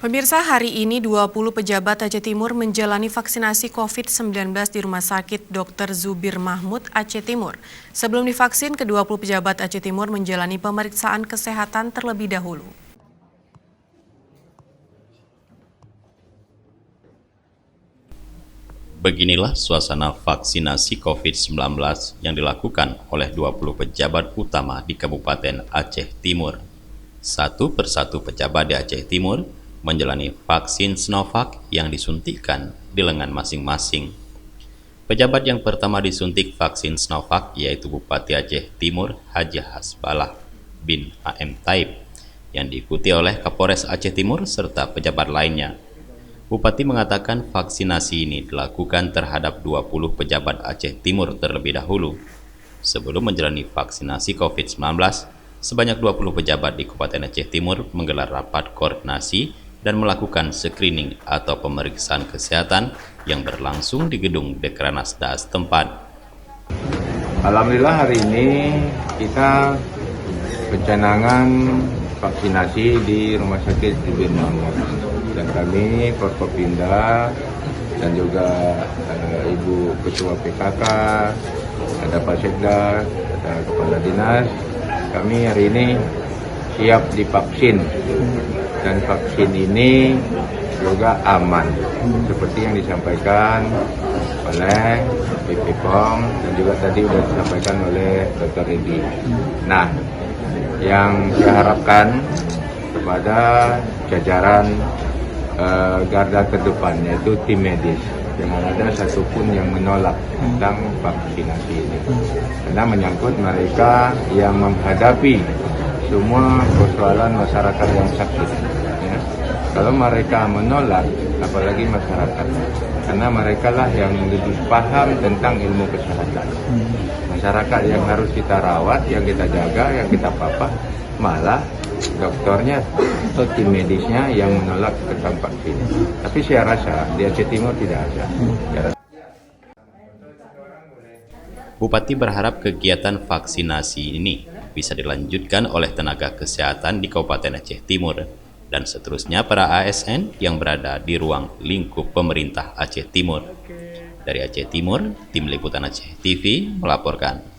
Pemirsa, hari ini 20 pejabat Aceh Timur menjalani vaksinasi COVID-19 di Rumah Sakit Dr. Zubir Mahmud, Aceh Timur. Sebelum divaksin, ke-20 pejabat Aceh Timur menjalani pemeriksaan kesehatan terlebih dahulu. Beginilah suasana vaksinasi COVID-19 yang dilakukan oleh 20 pejabat utama di Kabupaten Aceh Timur. Satu persatu pejabat di Aceh Timur menjalani vaksin Sinovac yang disuntikkan di lengan masing-masing. Pejabat yang pertama disuntik vaksin Sinovac yaitu Bupati Aceh Timur Haji Hasbalah bin AM Taib yang diikuti oleh Kapolres Aceh Timur serta pejabat lainnya. Bupati mengatakan vaksinasi ini dilakukan terhadap 20 pejabat Aceh Timur terlebih dahulu. Sebelum menjalani vaksinasi COVID-19, sebanyak 20 pejabat di Kabupaten Aceh Timur menggelar rapat koordinasi dan melakukan screening atau pemeriksaan kesehatan yang berlangsung di gedung Dekranasda setempat. Alhamdulillah hari ini kita pencanangan vaksinasi di Rumah Sakit Zubir Mahmud dan kami Forkopimda dan juga Ibu Ketua PKK, ada Pak Sekda, ada Kepala Dinas, kami hari ini siap divaksin dan vaksin ini juga aman seperti yang disampaikan oleh BPOM dan juga tadi sudah disampaikan oleh Dr. Edi. Nah, yang saya harapkan kepada jajaran garda terdepan yaitu tim medis, jangan ada satupun yang menolak tentang vaksinasi ini karena menyangkut mereka yang menghadapi semua persoalan masyarakat yang sakit ya. Kalau mereka menolak, apalagi masyarakat, karena mereka lah yang lebih paham tentang ilmu kesehatan. Masyarakat yang harus kita rawat, yang kita jaga, yang kita papa, malah dokternya atau tim medisnya yang menolak tentang vaksin. Tapi saya rasa di Aceh Timur tidak ada. Bupati berharap kegiatan vaksinasi ini bisa dilanjutkan oleh tenaga kesehatan di Kabupaten Aceh Timur dan seterusnya para ASN yang berada di ruang lingkup pemerintah Aceh Timur. Dari Aceh Timur, Tim Liputan Aceh TV melaporkan.